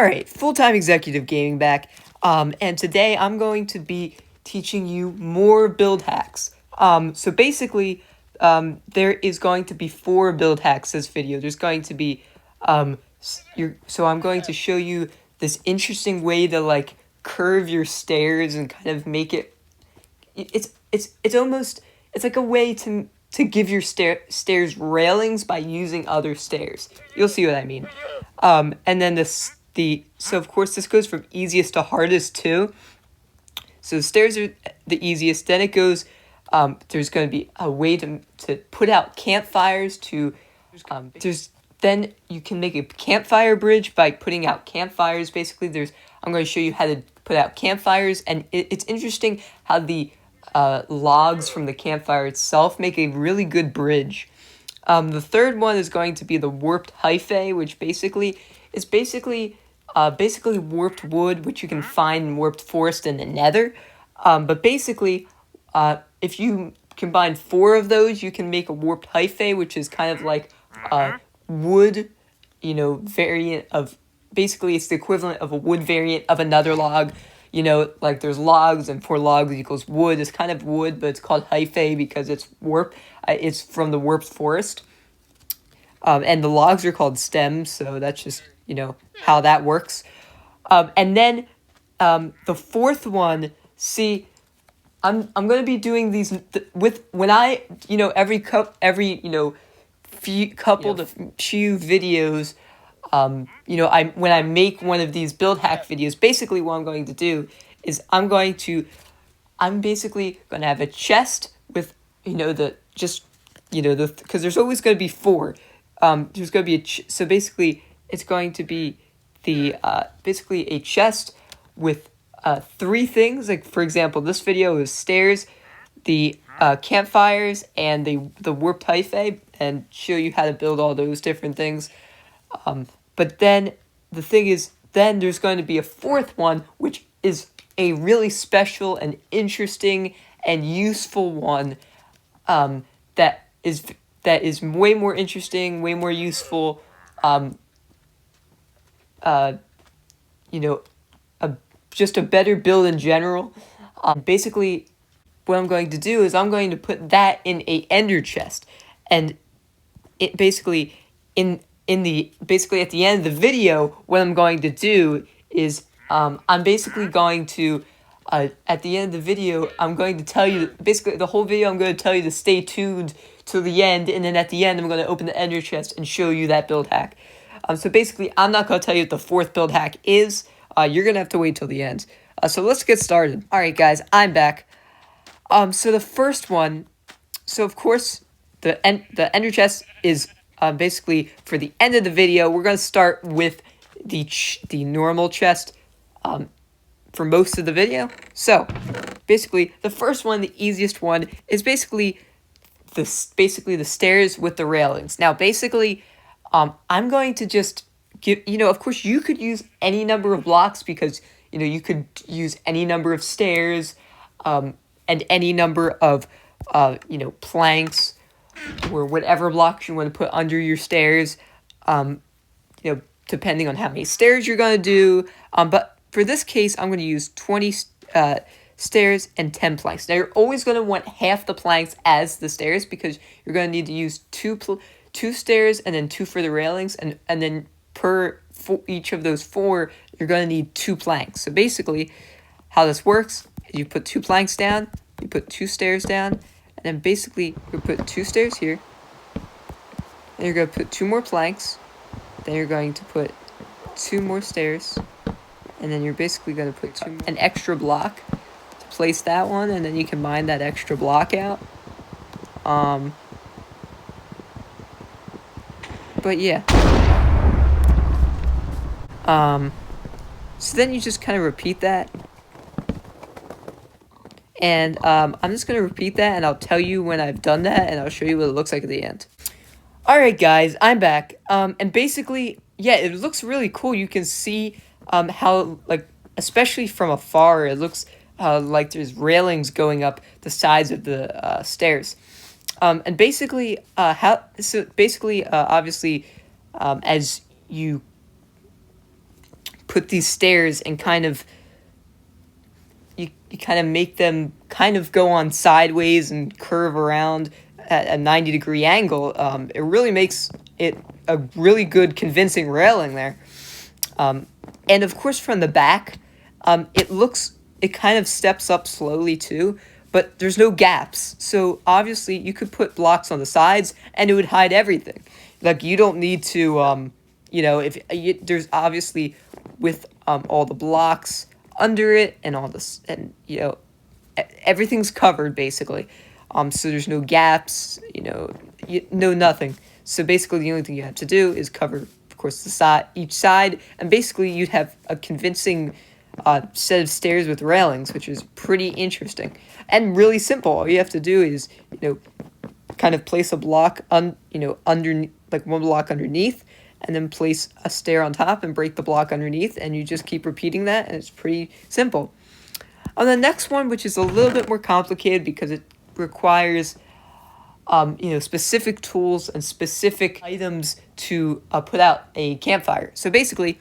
Alright, Full-Time Executive Gaming back, and today I'm going to be teaching you more build hacks. So basically, there is going to be 4 build hacks this video. There's going to be, so I'm going to show you this interesting way to, like, curve your stairs and kind of make it, it's almost, it's like a way to give your stairs railings by using other stairs. You'll see what I mean. And then so of course this goes from easiest to hardest too. So the stairs are the easiest. Then it goes, there's going to be a way to put out campfires then you can make a campfire bridge by putting out campfires. Basically, I'm going to show you how to put out campfires, and it's interesting how the logs from the campfire itself make a really good bridge. The third one is going to be the warped hyphae, which basically is basically warped wood, which you can find in warped forest in the nether. But basically, if you combine 4 of those, you can make a warped hyphae, which is kind of like wood, variant of, basically it's the equivalent of a wood variant of another log. Like there's logs, and 4 logs equals wood. It's kind of wood, but it's called hyphae because it's warped. It's from the warped forest. And the logs are called stems, so that's just, how that works. And then the 4th one, see, I'm going to be doing these few videos, when I make one of these build hack videos, basically what I'm going to do is I'm basically going to have a chest with, because there's always going to be 4. There's going to be so basically it's going to be basically a chest with 3 things. Like, for example, this video is stairs, the campfires, and the warped hyphae, and show you how to build all those different things. But then the thing is, then there's going to be a 4th one, which is a really special and interesting and useful one, that is way more interesting, way more useful, just a better build in general. Basically, what I'm going to do is I'm going to put that in a ender chest, and it basically basically at the end of the video, what I'm going to do is I'm basically going to at the end of the video, I'm going to tell you, basically the whole video I'm going to tell you to stay tuned to the end, and then at the end I'm going to open the ender chest and show you that build hack. So basically, I'm not going to tell you what the 4th build hack is. You're going to have to wait till the end. So let's get started. Alright guys, I'm back. So the first one, so of course, the ender chest is basically for the end of the video. We're going to start with the normal chest for most of the video. So basically, the first one, the easiest one, is basically the stairs with the railings. Now basically, I'm going to just give, of course you could use any number of blocks, because you could use any number of stairs, and any number of planks, or whatever blocks you want to put under your stairs, depending on how many stairs you're going to do. But for this case, I'm going to use 20 stairs and 10 planks. Now, you're always going to want half the planks as the stairs, because you're going to need to use 2 stairs and then 2 for the railings, and then each of those 4, you're going to need 2 planks. So basically, how this works is you put 2 planks down, you put 2 stairs down, and then basically you put 2 stairs here, and you're going to put 2 more planks, then you're going to put 2 more stairs, and then you're basically going to put an extra block to place that one, and then you can mine that extra block out. But yeah. So then you just kind of repeat that. And I'm just going to repeat that, and I'll tell you when I've done that, and I'll show you what it looks like at the end. Alright guys, I'm back. And basically, yeah, it looks really cool. You can see how, like, especially from afar, it looks like there's railings going up the sides of the stairs. And basically, obviously, as you put these stairs and kind of you kind of make them kind of go on sideways and curve around at a 90-degree angle, it really makes it a really good convincing railing there. And of course from the back, it kind of steps up slowly too, but there's no gaps. So obviously you could put blocks on the sides and it would hide everything. Like you don't need to, if there's obviously with all the blocks under it and all this, and everything's covered basically. So there's no gaps, nothing. So basically the only thing you have to do is cover, of course, each side, and basically you'd have a convincing set of stairs with railings, which is pretty interesting and really simple. All you have to do is, kind of place a block underneath, like one block underneath, and then place a stair on top and break the block underneath, and you just keep repeating that, and it's pretty simple. On the next one, which is a little bit more complicated because it requires specific tools and specific items to put out a campfire. So basically,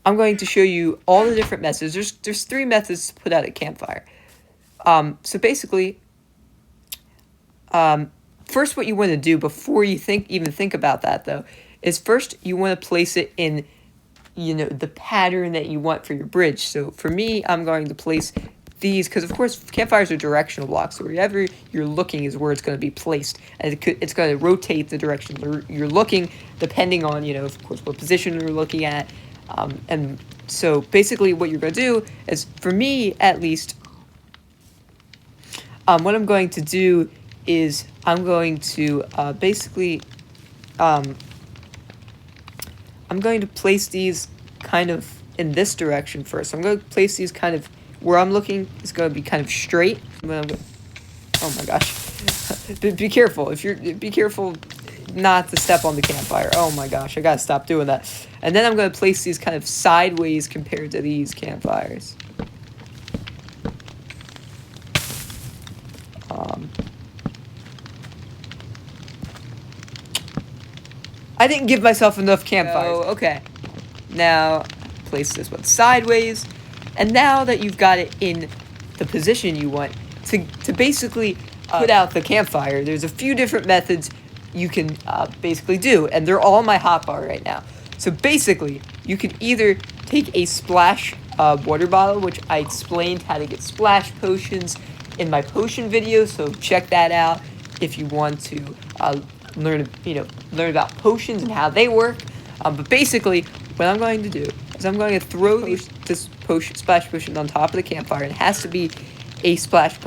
I'm going to show you all the different methods. There's 3 methods to put out a campfire. So basically, first what you want to do before you even think about that, though, is first you want to place it in, the pattern that you want for your bridge. So for me, I'm going to place these, because of course campfires are directional blocks, so wherever you're looking is where it's going to be placed, and it's going to rotate the direction you're looking depending on, of course, what position you're looking at. And so basically what you're going to do is, for me at least, what I'm going to do is I'm going to I'm going to place these kind of in this direction first. I'm going to place these kind of where I'm looking is going to be kind of straight. Oh my gosh. Be careful. Be careful not to step on the campfire. Oh my gosh, I gotta stop doing that. And then I'm going to place these kind of sideways compared to these campfires. I didn't give myself enough campfires. Oh, okay. Now, place this one sideways. And now that you've got it in the position you want, to basically put out the campfire, there's a few different methods you can basically do. And they're all in my hotbar right now. So basically, you can either take a splash water bottle, which I explained how to get splash potions in my potion video. So check that out if you want to learn about potions and how they work. But basically, what I'm going to do is I'm going to throw this splash potion on top of the campfire. It has to be a splash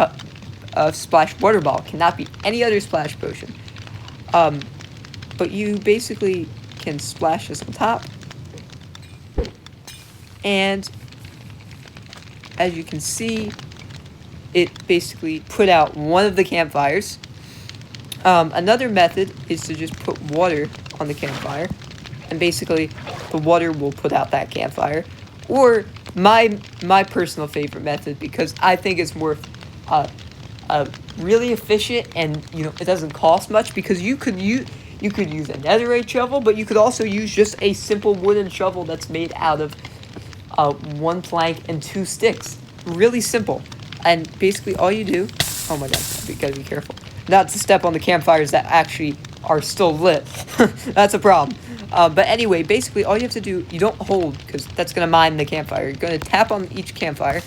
water ball. It cannot be any other splash potion. But you basically can splash this on top. And as you can see, it basically put out one of the campfires. Another method is to just put water on the campfire, and basically the water will put out that campfire. Or my personal favorite method, because I think it's more really efficient, and it doesn't cost much, because you could use a netherite shovel, but you could also use just a simple wooden shovel that's made out of 1 plank and 2 sticks. Really simple. And basically all you do, oh my god, you gotta be careful not to step on the campfires that actually are still lit. That's a problem. But anyway, basically all you have to do, you don't hold, because that's going to mine the campfire. You're going to tap on each campfire,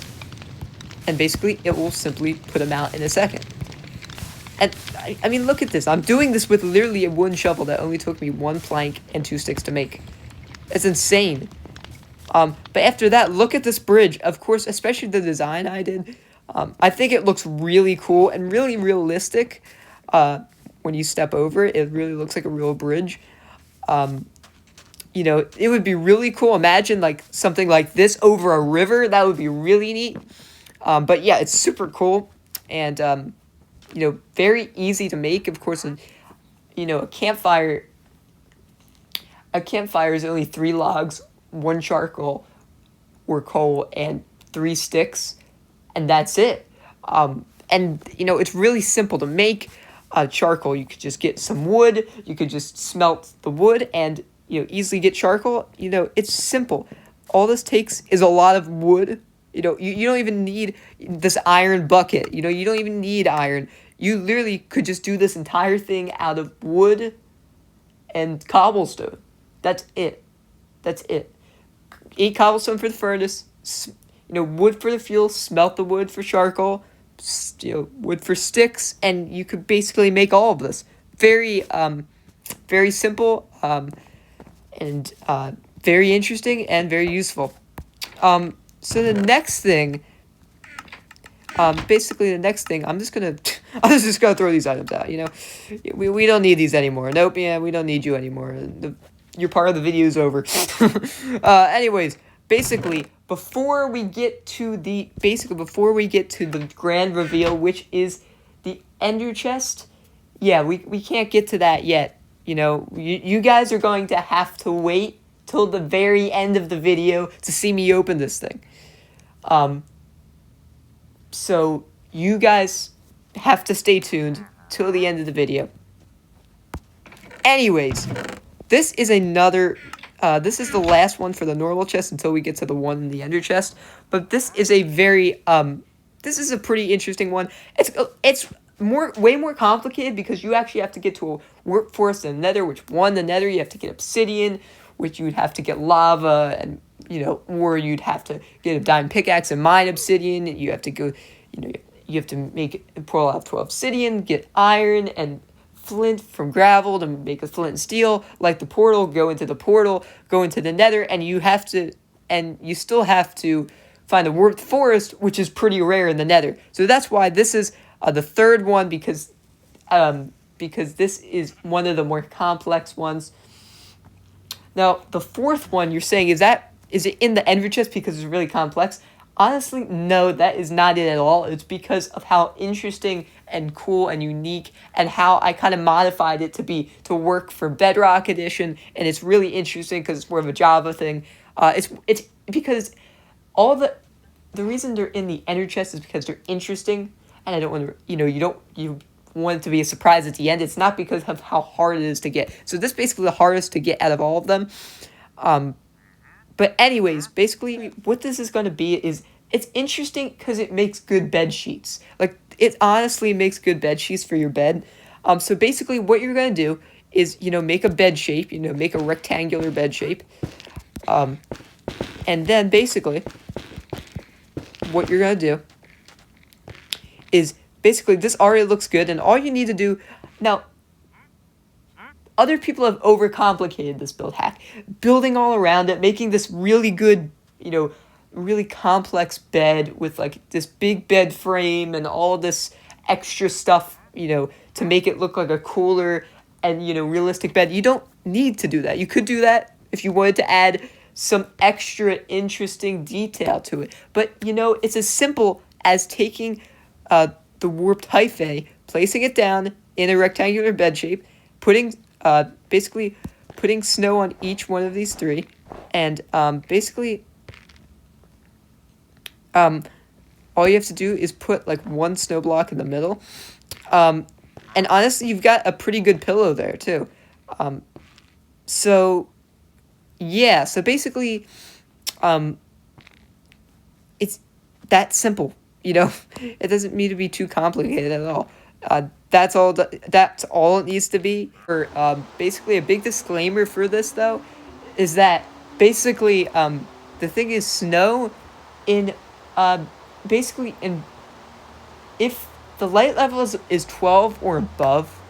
and basically it will simply put them out in a second. And I mean, look at this. I'm doing this with literally a wooden shovel that only took me 1 plank and 2 sticks to make. It's insane. But after that, look at this bridge. Of course, especially the design I did. I think it looks really cool and really realistic. When you step over it, it really looks like a real bridge. It would be really cool. Imagine like something like this over a river. That would be really neat. But yeah, it's super cool, and very easy to make. Of course, a campfire. A campfire is only 3 logs, 1 charcoal or coal, and 3 sticks, and that's it. It's really simple to make. Charcoal, you could just get some wood, you could just smelt the wood, and easily get charcoal, it's simple. All this takes is a lot of wood. You don't even need this iron bucket. You don't even need iron. You literally could just do this entire thing out of wood and cobblestone. That's it. That's it. 8 cobblestone for the furnace. Wood for the fuel. Smelt the wood for charcoal. Wood for sticks, and you could basically make all of this. Very very simple, and very interesting and very useful. So the next thing, basically the next thing, I'm just gonna throw these items out. We don't need these anymore. Nope, yeah, we don't need you anymore. Your part of the video is over. Anyways, basically, before we get to the grand reveal, which is the Ender chest, yeah, we can't get to that yet. You guys are going to have to wait till the very end of the video to see me open this thing. So you guys have to stay tuned till the end of the video. Anyways, this is this is the last one for the normal chest until we get to the one in the Ender chest. But this is a very, this is a pretty interesting one. It's way more complicated because you actually have to get to a warp forest and nether, which the nether, you have to get obsidian, which you'd have to get lava, and, or you'd have to get a diamond pickaxe and mine obsidian. You have to go, you have to pull out 12 obsidian, get iron and flint from gravel to make a flint and steel, like the portal, go into the nether, and you still have to find a warped forest, which is pretty rare in the nether. So that's why this is the third one, because this is one of the more complex ones. Now, the fourth one you're saying, is it in the Ender chest because it's really complex? Honestly, no, that is not it at all. It's because of how interesting and cool and unique, and how I kind of modified it to work for Bedrock Edition, and it's really interesting because it's more of a Java thing. It's because all the reason they're in the Ender chest is because they're interesting, and I don't want to, you want it to be a surprise at the end. It's not because of how hard it is to get. So this is basically the hardest to get out of all of them. But anyways, basically what this is going to be is, it's interesting because it makes good bed sheets. Like, it honestly makes good bed sheets for your bed. So basically what you're going to do is, make a bed shape, make a rectangular bed shape. And then basically what you're going to do is, basically this already looks good, and all you need to do now, other people have overcomplicated this build hack, building all around it, making this really good, really complex bed with like this big bed frame and all this extra stuff, to make it look like a cooler and, realistic bed. You don't need to do that. You could do that if you wanted to add some extra interesting detail to it. But, it's as simple as taking the warped hyphae, placing it down in a rectangular bed shape, basically putting snow on each one of these 3, and basically all you have to do is put like 1 snow block in the middle, and honestly you've got a pretty good pillow there too. So yeah, so basically it's that simple. It doesn't need to be too complicated at all. That's all it needs to be. Basically, a big disclaimer for this, though, is that basically the thing is, snow in if the light level is 12 or above,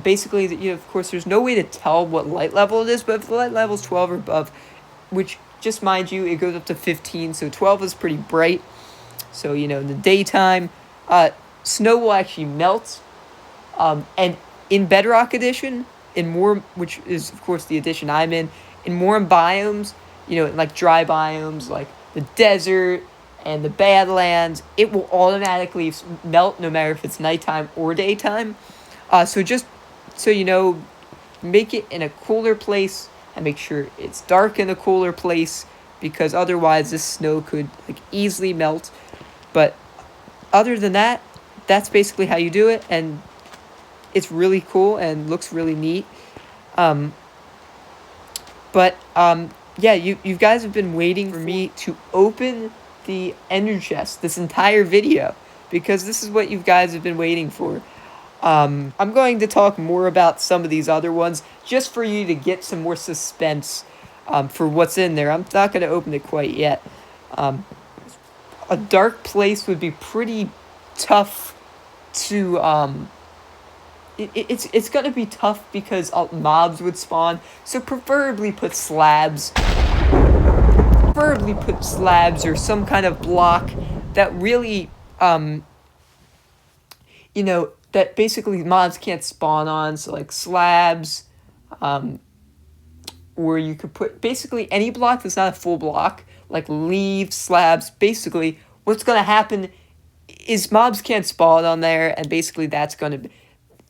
basically, of course, there's no way to tell what light level it is, but if the light level is 12 or above, which, just mind you, it goes up to 15, so 12 is pretty bright. So, in the daytime, snow will actually melt. And in Bedrock Edition, which is, of course, the edition I'm in more biomes, like dry biomes, like the desert and the Badlands, it will automatically melt no matter if it's nighttime or daytime. So make it in a cooler place and make sure it's dark in a cooler place, because otherwise this snow could easily melt. But other than that, that's basically how you do it, and it's really cool and looks really neat. But yeah, you guys have been waiting for me to open the ender chest this entire video, because this is what you guys have been waiting for. I'm going to talk more about some of these other ones just for you to get some more suspense for what's in there. I'm not going to open it quite yet. A dark place would be pretty tough to it's gonna be tough because mobs would spawn. So preferably put slabs. Preferably put slabs or some kind of block that really you know, that basically mobs can't spawn on. So like slabs, where you could put basically any block that's not a full block, like leaves, slabs. Basically, what's gonna happen is mobs can't spawn on there, and basically that's gonna be,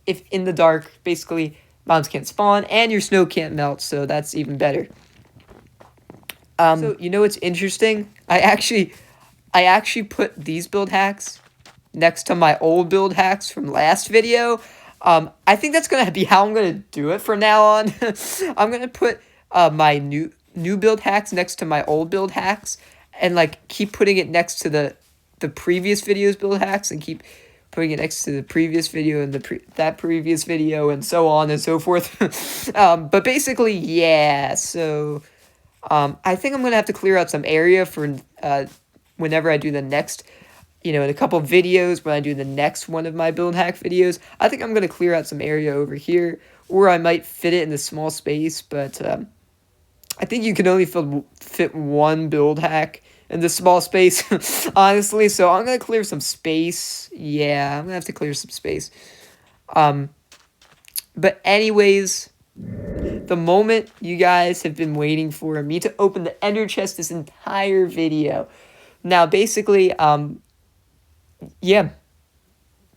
if in the dark, basically mobs can't spawn and your snow can't melt, so that's even better. So you know what's interesting? I actually put these build hacks next to my old build hacks from last video. I think that's gonna be how I'm gonna do it from now on. I'm gonna put my new build hacks next to my old build hacks, and like keep putting it next to the previous video's build hacks, and keep putting it next to the previous video and that previous video, and so on and so forth. But basically, yeah. So I think I'm gonna have to clear out some area for whenever I do the next, in a couple of videos, when I do the next one of my build hack videos. I think I'm gonna clear out some area over here, or I might fit it in the small space. But I think you can only fit one build hack in the small space, honestly. So I'm gonna clear some space. Yeah, I'm gonna have to clear some space. But anyways, the moment you guys have been waiting for me to open the ender chest this entire video. Now, basically, yeah,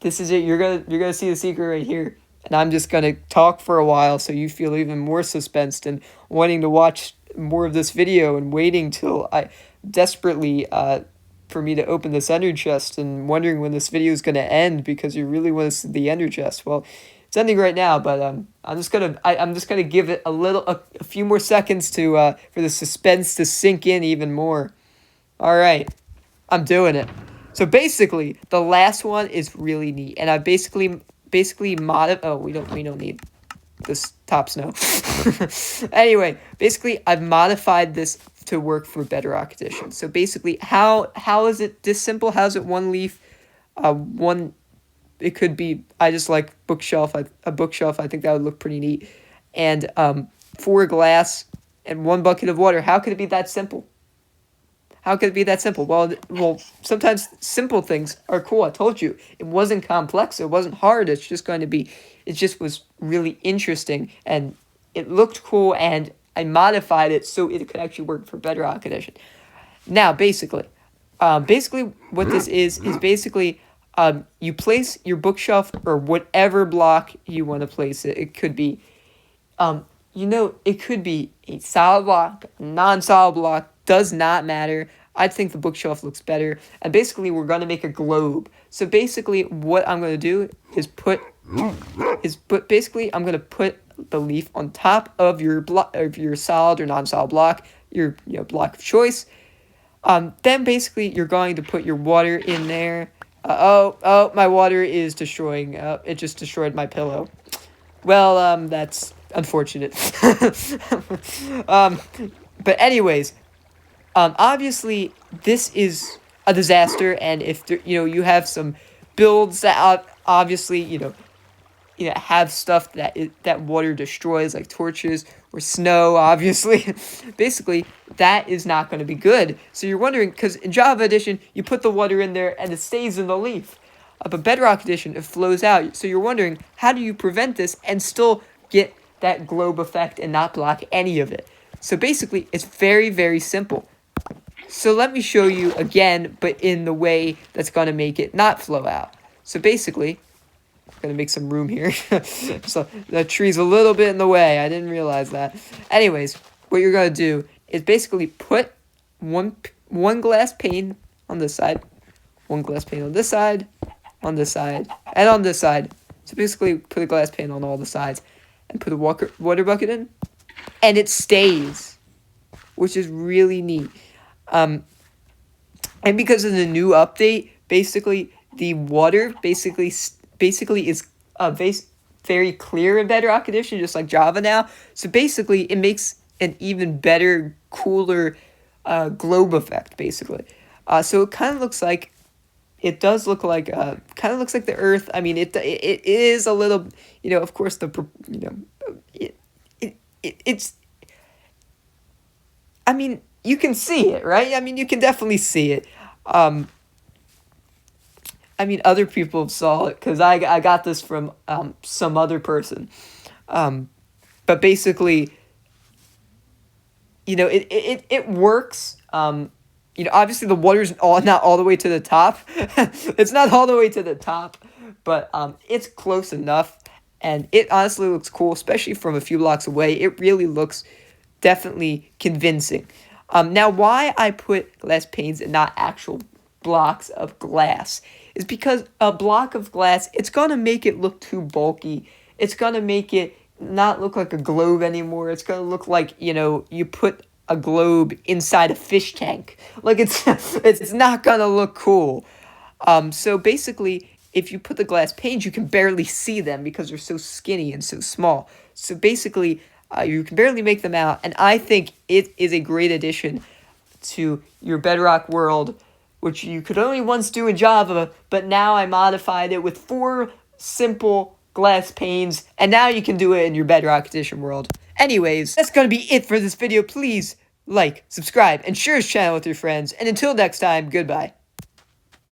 this is it. You're gonna see the secret right here, and I'm just gonna talk for a while so you feel even more suspensed and wanting to watch more of this video and waiting till I desperately for me to open this ender chest and wondering when this video is gonna end because you really want to see the ender chest. Well, it's ending right now, but I'm just gonna give it a few more seconds to for the suspense to sink in even more. All right, I'm doing it. So basically, the last one is really neat, and I basically modified. Oh, we don't need this top snow. Anyway, basically, I've modified this to work for Bedrock Edition. So basically, how is it this simple? How's it one leaf? One. It could be. I just like bookshelf. A bookshelf. I think that would look pretty neat. And 4 glass and 1 bucket of water. How could it be that simple? How could it be that simple? Well, sometimes simple things are cool. I told you. It wasn't complex. It wasn't hard. It just was really interesting. And it looked cool. And I modified it so it could actually work for Bedrock Edition. Now, basically what this is basically you place your bookshelf or whatever block you want to place it. It could be, it could be a solid block, non-solid block, does not matter. I think the bookshelf looks better. And basically, we're going to make a globe. So basically, what I'm going to do is I'm going to put the leaf on top of your solid or non-solid block, your block of choice. Then basically, you're going to put your water in there. My water is destroying. It just destroyed my pillow. Well, that's unfortunate. But anyways, obviously this is a disaster, and if you have some builds that obviously have stuff that water destroys, like torches or snow, obviously, basically that is not going to be good. So you're wondering, because in Java Edition you put the water in there and it stays in the leaf, but Bedrock Edition it flows out. So you're wondering, how do you prevent this and still get that globe effect and not block any of it? So basically it's very, very simple. So let me show you again, but in the way that's going to make it not flow out. So basically, I'm going to make some room here. So the tree's a little bit in the way. I didn't realize that. Anyways, what you're going to do is basically put one glass pane on this side, 1 glass pane on this side, and on this side. So basically put a glass pane on all the sides and put a water bucket in. and it stays, which is really neat. And because of the new update, basically the water basically is very clear in Bedrock Edition, just like Java now. So basically, it makes an even better, cooler globe effect. Basically, so it kind of looks like. It does look like kind of looks like the Earth. I mean, it is a little, of course it's. I mean, you can see it, right? I mean, you can definitely see it. I mean, other people saw it because I got this from some other person. But basically, it works. Obviously the water's not all the way to the top. It's not all the way to the top, but it's close enough, and it honestly looks cool, especially from a few blocks away. It really looks definitely convincing. Now, why I put glass panes and not actual blocks of glass is because a block of glass, it's gonna make it look too bulky. It's gonna make it not look like a globe anymore. It's gonna look like, you put a globe inside a fish tank. Like, it's not gonna look cool. So basically, if you put the glass panes, you can barely see them because they're so skinny and so small. So basically, you can barely make them out, and I think it is a great addition to your Bedrock world, which you could only once do in Java, but now I modified it with 4 simple glass panes, and now you can do it in your Bedrock Edition world. Anyways, that's gonna be it for this video. Please like, subscribe, and share this channel with your friends. And until next time, goodbye.